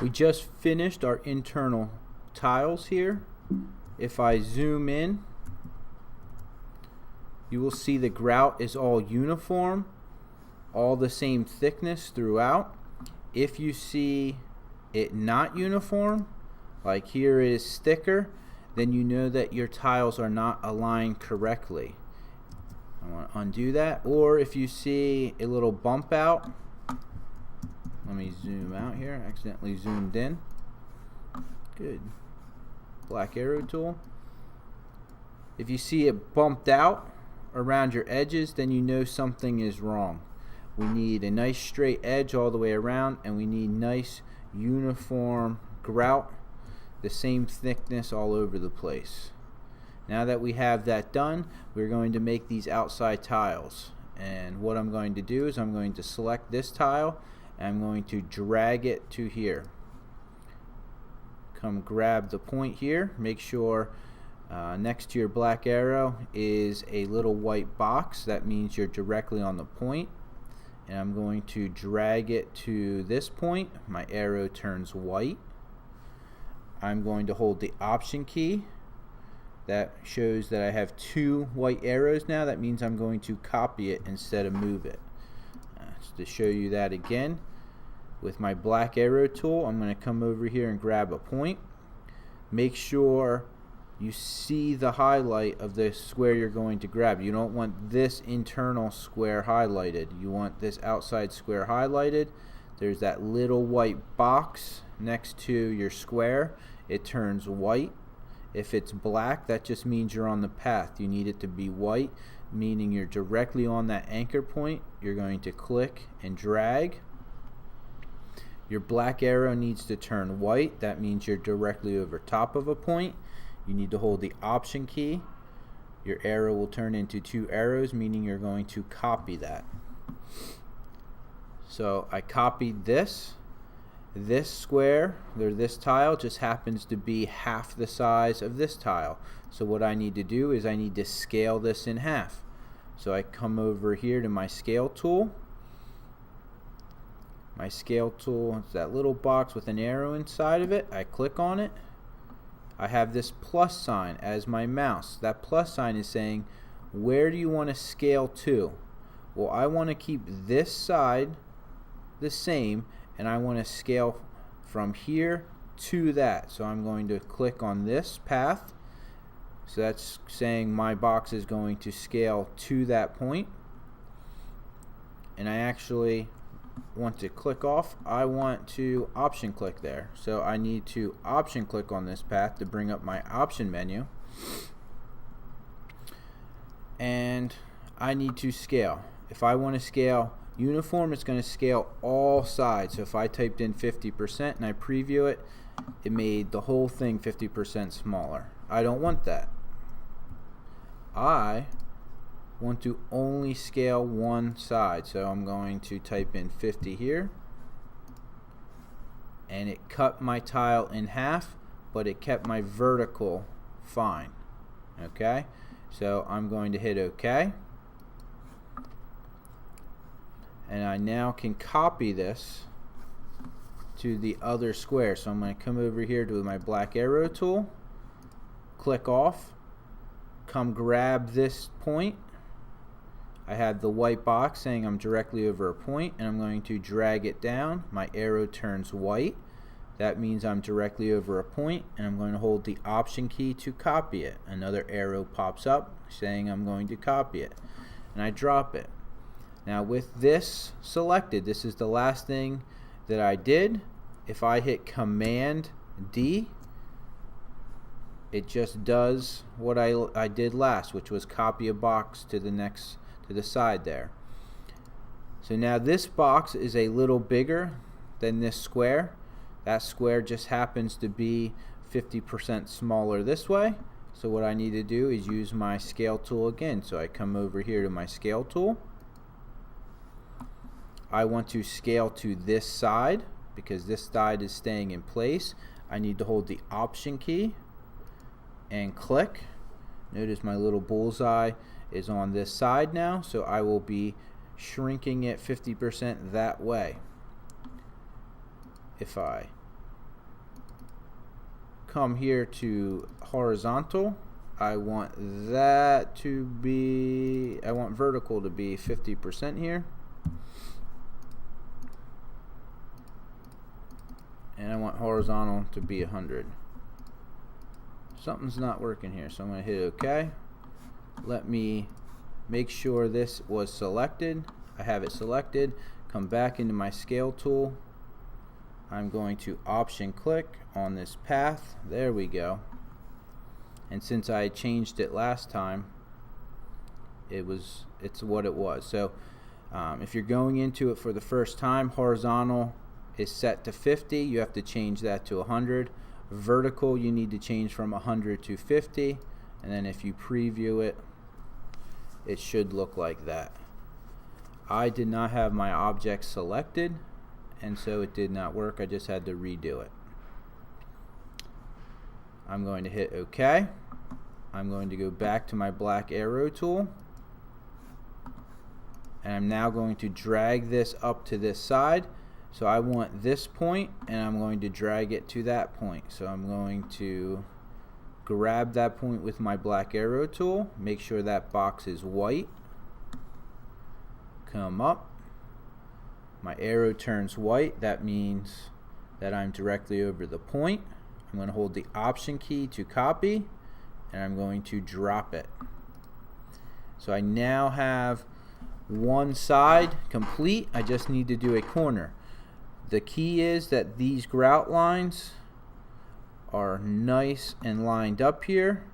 We just finished our internal tiles here. If I zoom in, you will see the grout is all uniform, all the same thickness throughout. If you see it not uniform, like here it is thicker, then you know that your tiles are not aligned correctly. I want to undo that. Or if you see a little bump out, let me zoom out here, accidentally zoomed in. Good. Black arrow tool. If you see it bumped out around your edges, then you know something is wrong. We need a nice straight edge all the way around, and we need nice uniform grout, the same thickness all over the place. Now that we have that done, we're going to make these outside tiles. And what I'm going to do is I'm going to select this tile, and I'm going to drag it to here. Come grab the point here. Make sure next to your black arrow is a little white box. That means you're directly on the point. And I'm going to drag it to this point. My arrow turns white. I'm going to hold the Option key. That shows that I have two white arrows now. That means I'm going to copy it instead of move it. To show you that again, with my black arrow tool, I'm going to come over here and grab a point. Make sure you see the highlight of the square you're going to grab. You don't want this internal square highlighted. You want this outside square highlighted. There's that little white box next to your square. It turns white. If it's black, that just means you're on the path. You need it to be white, meaning you're directly on that anchor point. You're going to click and drag. Your black arrow needs to turn white. That means you're directly over top of a point. You need to hold the Option key. Your arrow will turn into two arrows, meaning you're going to copy that. So I copied this. This square, or this tile, just happens to be half the size of this tile. So what I need to do is I need to scale this in half. So I come over here to my scale tool. My scale tool is that little box with an arrow inside of it. I click on it. I have this plus sign as my mouse. That plus sign is saying, where do you want to scale to? Well, I want to keep this side the same, and I want to scale from here to that. So I'm going to click on this path. So that's saying my box is going to scale to that point. And I actually want to click off. I want to Option click there. So I need to Option click on this path to bring up my option menu. And I need to scale. If I want to scale uniform, it's going to scale all sides. So if I typed in 50% and I preview it, it made the whole thing 50% smaller. I don't want that. I want to only scale one side. So I'm going to type in 50 here. And it cut my tile in half, but it kept my vertical fine. Okay? So I'm going to hit OK. And I now can copy this to the other square. So I'm going to come over here to my black arrow tool, click off, come grab this point. I have the white box saying I'm directly over a point, and I'm going to drag it down. My arrow turns white. That means I'm directly over a point, and I'm going to hold the Option key to copy it. Another arrow pops up saying I'm going to copy it, and I drop it. Now with this selected, this is the last thing that I did. If I hit Command D, it just does what I did last, which was copy a box to the side there. So now this box is a little bigger than this square. That square just happens to be 50% smaller this way. So what I need to do is use my scale tool again. So I come over here to my scale tool. I want to scale to this side because this side is staying in place. I need to hold the Option key and click. Notice my little bullseye is on this side now, so I will be shrinking it 50% that way. If I come here to horizontal. I want that to be, I want vertical to be 50% here. And I want horizontal to be 100. Something's not working here, so I'm going to hit OK. Let me make sure this was selected. I have it selected. Come back into my scale tool. I'm going to option click on this path. There we go. And since I changed it last time, it's what it was. So if you're going into it for the first time, horizontal is set to 50. You have to change that to 100. Vertical, you need to change from 100 to 50. And then if you preview it, it should look like that. I did not have my object selected, and so it did not work. I just had to redo it. I'm going to hit OK. I'm going to go back to my black arrow tool, and I'm now going to drag this up to this side. So I want this point, and I'm going to drag it to that point. So I'm going to grab that point with my black arrow tool, make sure that box is white, come up, my arrow turns white. That means that I'm directly over the point. I'm going to hold the option key to copy, and I'm going to drop it. So I now have one side complete. I just need to do a corner. The key is that these grout lines are nice and lined up here.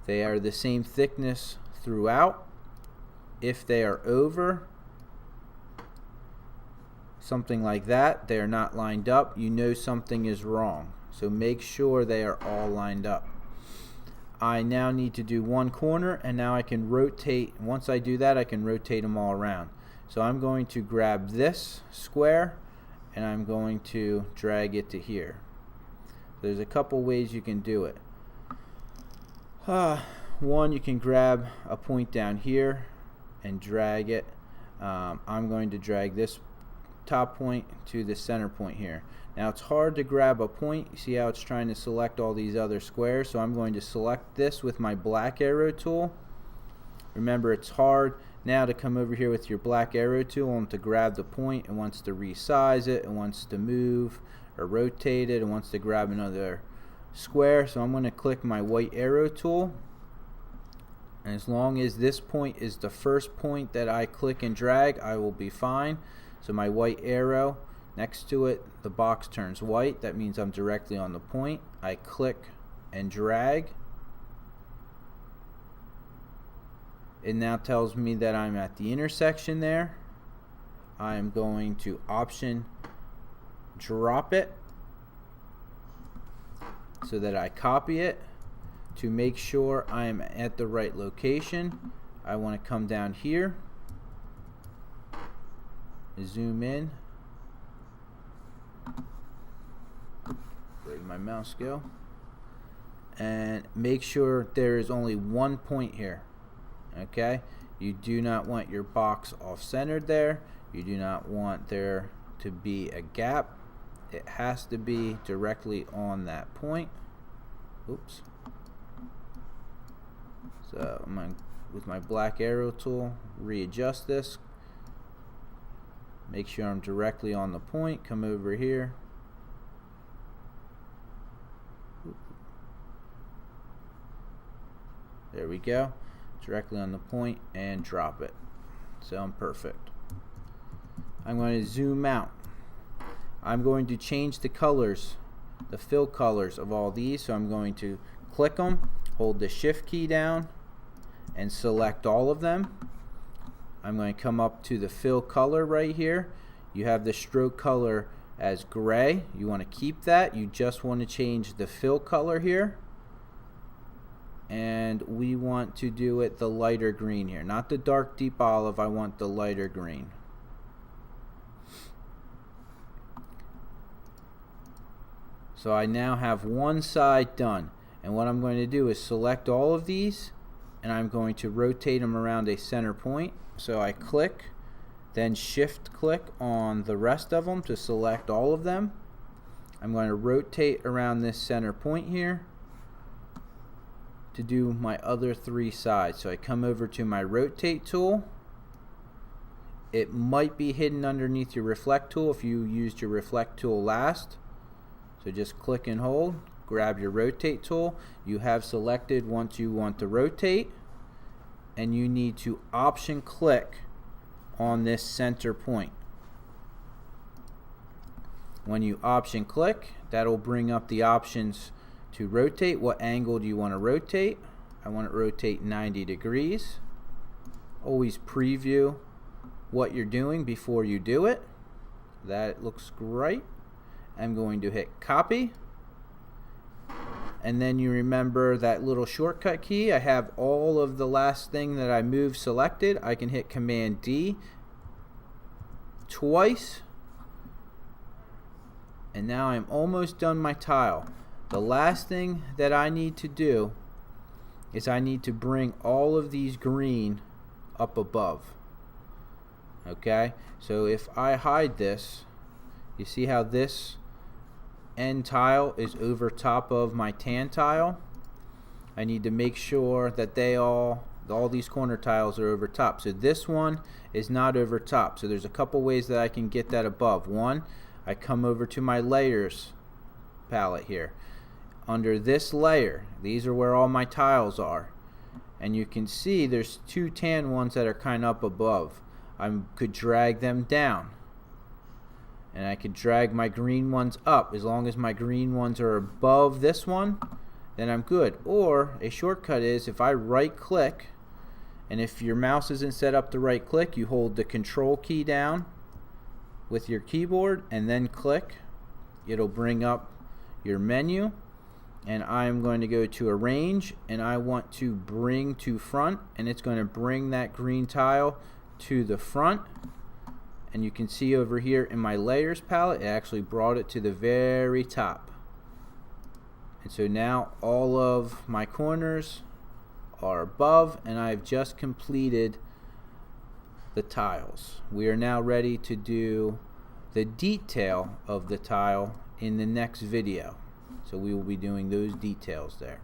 They are the same thickness throughout. If they are over something like that, they are not lined up, you know something is wrong. So make sure they are all lined up. I now need to do one corner, and now I can rotate. Once I do that, I can rotate them all around. So I'm going to grab this square, and I'm going to drag it to here. There's a couple ways you can do it. One, you can grab a point down here and drag it. I'm going to drag this top point to the center point here. Now it's hard to grab a point. You see how it's trying to select all these other squares? So I'm going to select this with my black arrow tool. Remember, it's hard now to come over here with your black arrow tool and to grab the point. It wants to resize it, it wants to move or rotate it, it wants to grab another square. So I'm going to click my white arrow tool, and as long as this point is the first point that I click and drag, I will be fine. So my white arrow, next to it, the box turns white. That means I'm directly on the point. I click and drag. It now tells me that I'm at the intersection there. I am going to option drop it so that I copy it. To make sure I'm at the right location, I want to come down here, zoom in, where did my mouse go, and make sure there is only one point here. Okay, you do not want your box off-centered there. You do not want there to be a gap. It has to be directly on that point. Oops. So I'm going, with my black arrow tool, readjust this. Make sure I'm directly on the point. Come over here. There we go. Directly on the point, and drop it. So I'm perfect. I'm going to zoom out. I'm going to change the colors, the fill colors of all these. So I'm going to click them, hold the shift key down, and select all of them. I'm going to come up to the fill color right here. You have the stroke color as gray. You want to keep that. You just want to change the fill color here. And we want to do it the lighter green here, not the dark deep olive. I want the lighter green. So I now have one side done, and what I'm going to do is select all of these, and I'm going to rotate them around a center point. So I click, then shift click on the rest of them to select all of them. I'm going to rotate around this center point here to do my other 3 sides. So I come over to my rotate tool. It might be hidden underneath your reflect tool if you used your reflect tool last. So just click and hold, grab your rotate tool. You have selected once you want to rotate, and you need to option click on this center point. When you option click, that'll bring up the options to rotate. What angle do you want to rotate? I want to rotate 90 degrees. Always preview what you're doing before you do it. That looks great. I'm going to hit copy, and then you remember that little shortcut key. I have all of the last thing that I moved selected. I can hit Command D twice, and now I'm almost done my tile. The last thing that I need to do is I need to bring all of these green up above. Okay, so if I hide this, you see how this end tile is over top of my tan tile? I need to make sure that all these corner tiles are over top. So this one is not over top. So there's a couple ways that I can get that above. One, I come over to my layers palette here. Under this layer, these are where all my tiles are. And you can see there's 2 tan ones that are kind of up above. I could drag them down, and I could drag my green ones up. As long as my green ones are above this one, then I'm good. Or a shortcut is if I right click, and if your mouse isn't set up to right click, you hold the control key down with your keyboard and then click. It'll bring up your menu, and I'm going to go to arrange, and I want to bring to front, and it's going to bring that green tile to the front. And you can see over here in my layers palette, it actually brought it to the very top. And so now all of my corners are above, and I've just completed the tiles. We are now ready to do the detail of the tile in the next video. So we will be doing those details there.